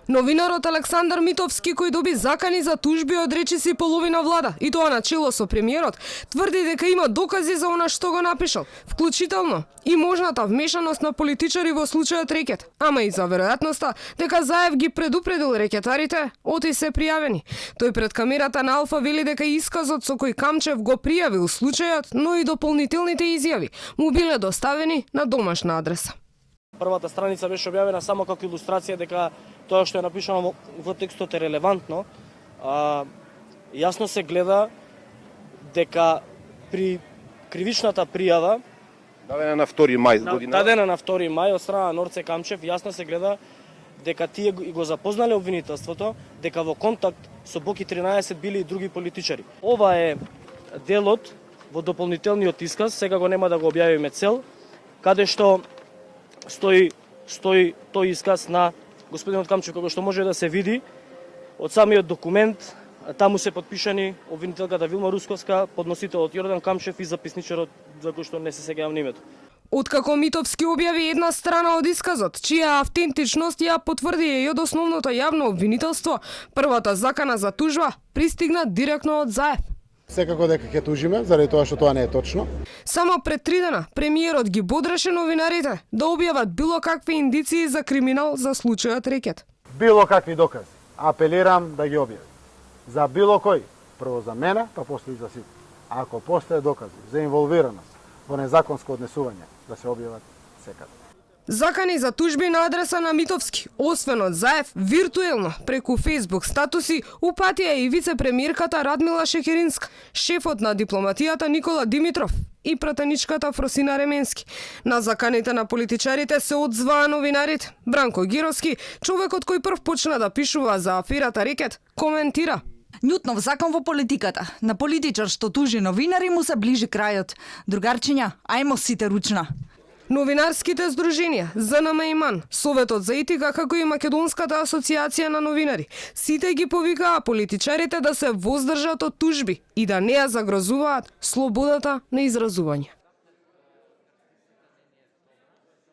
Новинарот Александар Митовски, кој доби закани за тужби од речиси половина влада, и тоа на чело со премиерот, тврди дека има докази за она што го напишал, вклучително и можната вмешаност на политичари во случајот рекет, ама и за веројатноста дека Заев ги предупредил рекетарите, оти се пријавени. Тој пред камерата на Алфа вели дека исказот со кој Камчев го пријавил случајот, но и дополнителните изјави му биле доставени на домашна адреса. Првата страница беше објавена само како илустрација дека тоа што е напишано во текстот е релевантно. Јасно се гледа дека при кривичната пријава дадена на 2 мај година. Дадена на 2 мај од страна на Норце Камчев, јасно се гледа дека тие го запознале обвинителството, дека во контакт со Боки 13 били и други политичари. Ова е делот во дополнителниот исказ, сега го нема да го објавиме цел, каде што стои тој исказ на господинот Камчев, како што може да се види од самиот документ. Таму се подпишани обвинителката Вилма Русковска, подносителот Јордан Камчев и записничарот за кој што не се сеќавам на името. Откако Митовски објави една страна од исказот, чија автентичност ја потврди и од основното јавно обвинителство, првата закана за тужба пристигна директно од Заев. Секако дека ќе тужиме, заради тоа што тоа не е точно. Само пред 3 дена премиерот ги бодреше новинарите да објават било какви индиции за криминал за случајот рекет. Било какви докази, апелирам да ги објави. За било кој, прво за мене, па после и за сите. Ако постоje докази за инволвираност во незаконско однесување, да се објават секаде. Закани за тужби на адреса на Митовски, освен од Заев, виртуелно преку Facebook статуси упатија и вице-премиерката Радмила Шекеринска, шефот на дипломатијата Никола Димитров и пратеничката Фросина Ременски. На заканите на политичарите се одзваа новинарите. Бранко Гировски, човекот кој прв почна да пишува за аферата рекет, коментира: Њутнов закон во политиката. На политичар што тужи новинари му се ближи крајот. Другарчиња, ајмо сите ручна. Новинарските здруженија, ЗНМ и МАН, Советот за етика, како и Македонската асоциација на новинари, сите ги повикаа политичарите да се воздржат од тужби и да не ја загрозуваат слободата на изразување.